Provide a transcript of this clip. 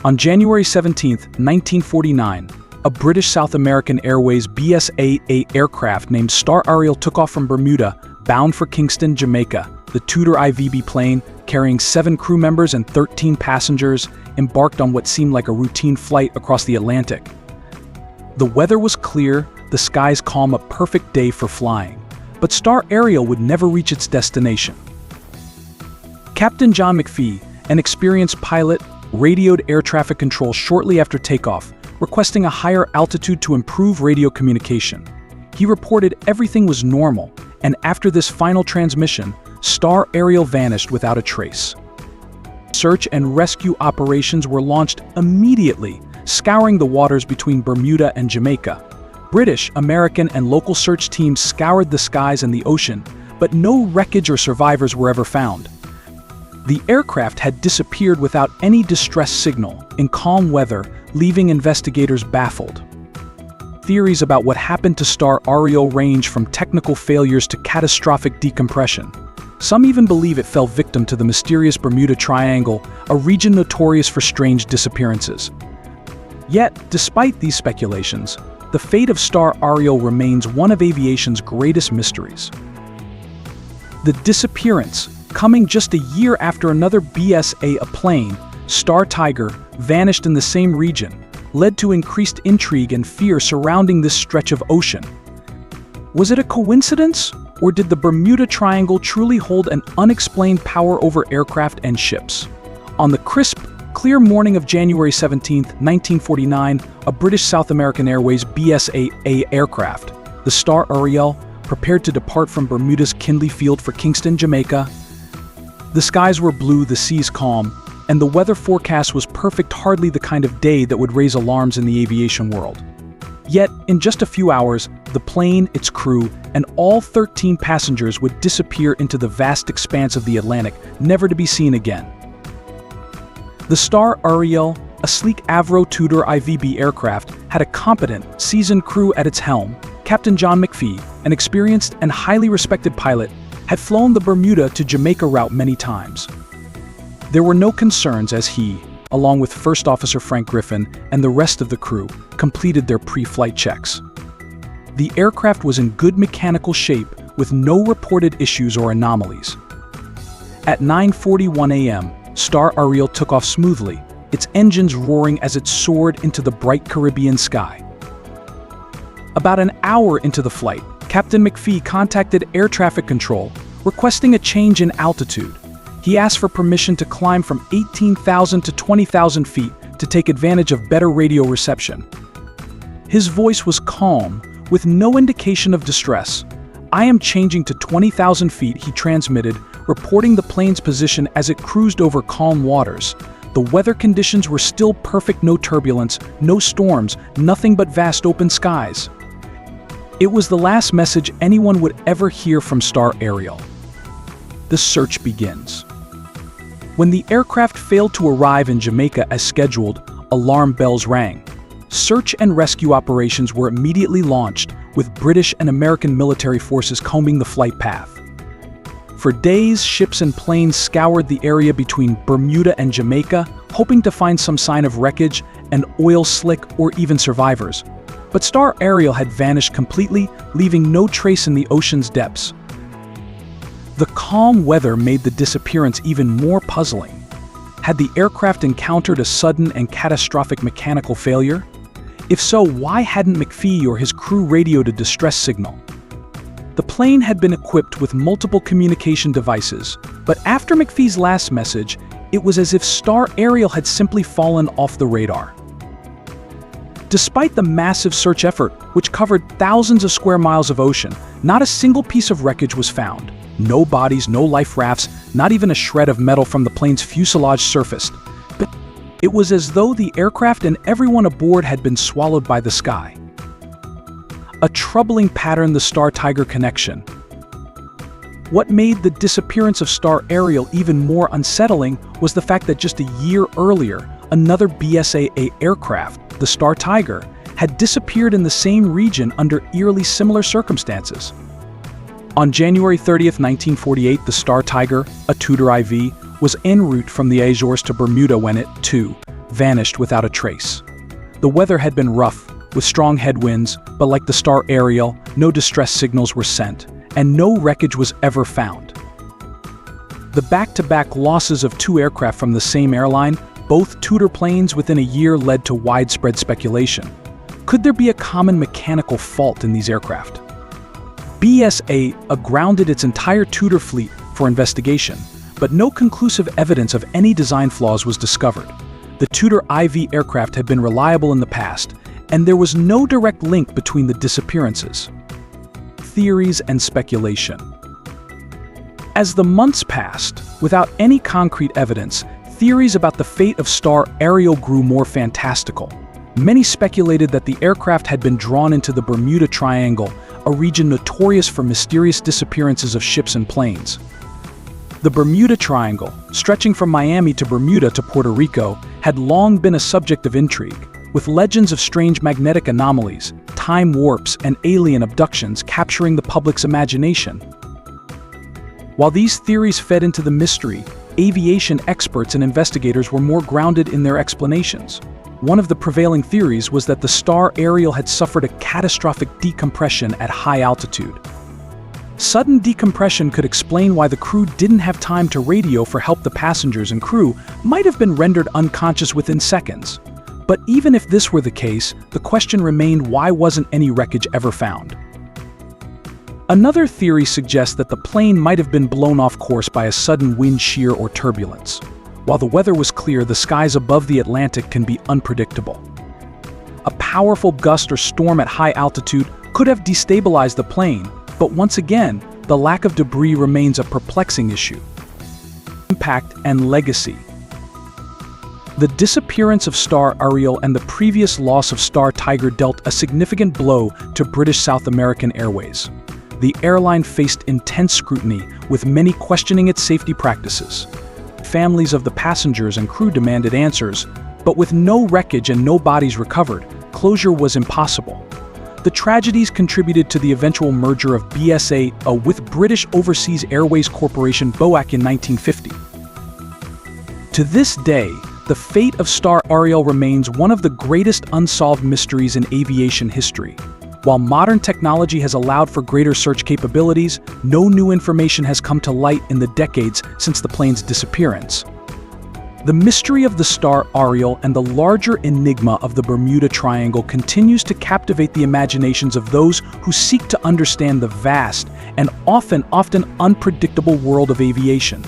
On January 17, 1949, a British South American Airways BSAA aircraft named Star Ariel took off from Bermuda, bound for Kingston, Jamaica. The Tudor IVB plane, carrying 7 crew members and 13 passengers, embarked on what seemed like a routine flight across the Atlantic. The weather was clear, the skies calm, a perfect day for flying. But Star Ariel would never reach its destination. Captain John McPhee, an experienced pilot, radioed air traffic control shortly after takeoff, requesting a higher altitude to improve radio communication. He reported everything was normal, and after this final transmission, Star Ariel vanished without a trace. Search and rescue operations were launched immediately, scouring the waters between Bermuda and Jamaica. British, American, and local search teams scoured the skies and the ocean, but no wreckage or survivors were ever found. The aircraft had disappeared without any distress signal, in calm weather, leaving investigators baffled. Theories about what happened to Star Ariel range from technical failures to catastrophic decompression. Some even believe it fell victim to the mysterious Bermuda Triangle, a region notorious for strange disappearances. Yet, despite these speculations, the fate of Star Ariel remains one of aviation's greatest mysteries. The disappearance, coming just a year after another BSAA plane, Star Tiger, vanished in the same region, led to increased intrigue and fear surrounding this stretch of ocean. Was it a coincidence, or did the Bermuda Triangle truly hold an unexplained power over aircraft and ships? On the crisp, clear morning of January 17, 1949, a British South American Airways BSAA aircraft, the Star Ariel, prepared to depart from Bermuda's Kindley Field for Kingston, Jamaica. The skies were blue, the seas calm, and the weather forecast was perfect, hardly the kind of day that would raise alarms in the aviation world. Yet, in just a few hours, the plane, its crew, and all 13 passengers would disappear into the vast expanse of the Atlantic, never to be seen again. The Star Ariel, a sleek Avro Tudor IVB aircraft, had a competent, seasoned crew at its helm. Captain John McPhee, an experienced and highly respected pilot, had flown the Bermuda to Jamaica route many times. There were no concerns as he, along with First Officer Frank Griffin and the rest of the crew, completed their pre-flight checks. The aircraft was in good mechanical shape with no reported issues or anomalies. At 9:41 a.m., Star Ariel took off smoothly, its engines roaring as it soared into the bright Caribbean sky. About an hour into the flight, Captain McPhee contacted air traffic control, requesting a change in altitude. He asked for permission to climb from 18,000 to 20,000 feet to take advantage of better radio reception. His voice was calm, with no indication of distress. "I am changing to 20,000 feet," he transmitted, reporting the plane's position as it cruised over calm waters. The weather conditions were still perfect, no turbulence, no storms, nothing but vast open skies. It was the last message anyone would ever hear from Star Ariel. The search begins. When the aircraft failed to arrive in Jamaica as scheduled, alarm bells rang. Search and rescue operations were immediately launched, with British and American military forces combing the flight path. For days, ships and planes scoured the area between Bermuda and Jamaica, hoping to find some sign of wreckage, an oil slick, or even survivors. But Star Ariel had vanished completely, leaving no trace in the ocean's depths. The calm weather made the disappearance even more puzzling. Had the aircraft encountered a sudden and catastrophic mechanical failure? If so, why hadn't McPhee or his crew radioed a distress signal? The plane had been equipped with multiple communication devices, but after McPhee's last message, it was as if Star Ariel had simply fallen off the radar. Despite the massive search effort, which covered thousands of square miles of ocean, not a single piece of wreckage was found. No bodies, no life rafts, not even a shred of metal from the plane's fuselage surfaced. But it was as though the aircraft and everyone aboard had been swallowed by the sky. A troubling pattern, the Star Tiger connection. What made the disappearance of Star Ariel even more unsettling was the fact that just a year earlier, another BSAA aircraft, the Star Tiger, had disappeared in the same region under eerily similar circumstances. On January 30, 1948, the Star Tiger, a Tudor IV, was en route from the Azores to Bermuda when it, too, vanished without a trace. The weather had been rough, with strong headwinds, but like the Star Ariel, no distress signals were sent, and no wreckage was ever found. The back-to-back losses of two aircraft from the same airline, both Tudor planes within a year, led to widespread speculation. Could there be a common mechanical fault in these aircraft? BSAA grounded its entire Tudor fleet for investigation, but no conclusive evidence of any design flaws was discovered. The Tudor IV aircraft had been reliable in the past, and there was no direct link between the disappearances. Theories and speculation. As the months passed, without any concrete evidence, theories about the fate of Star Ariel grew more fantastical. Many speculated that the aircraft had been drawn into the Bermuda Triangle, a region notorious for mysterious disappearances of ships and planes. The Bermuda Triangle, stretching from Miami to Bermuda to Puerto Rico, had long been a subject of intrigue, with legends of strange magnetic anomalies, time warps, and alien abductions capturing the public's imagination. While these theories fed into the mystery, aviation experts and investigators were more grounded in their explanations. One of the prevailing theories was that the Star Ariel had suffered a catastrophic decompression at high altitude. Sudden decompression could explain why the crew didn't have time to radio for help. The passengers and crew might have been rendered unconscious within seconds. But even if this were the case, the question remained, why wasn't any wreckage ever found? Another theory suggests that the plane might have been blown off course by a sudden wind shear or turbulence. While the weather was clear, the skies above the Atlantic can be unpredictable. A powerful gust or storm at high altitude could have destabilized the plane, but once again, the lack of debris remains a perplexing issue. Impact and legacy. The disappearance of Star Ariel and the previous loss of Star Tiger dealt a significant blow to British South American Airways. The airline faced intense scrutiny, with many questioning its safety practices. Families of the passengers and crew demanded answers, but with no wreckage and no bodies recovered, closure was impossible. The tragedies contributed to the eventual merger of BSAA with British Overseas Airways Corporation (BOAC) in 1950. To this day, the fate of Star Ariel remains one of the greatest unsolved mysteries in aviation history. While modern technology has allowed for greater search capabilities, no new information has come to light in the decades since the plane's disappearance. The mystery of the Star Ariel and the larger enigma of the Bermuda Triangle continues to captivate the imaginations of those who seek to understand the vast and often unpredictable world of aviation.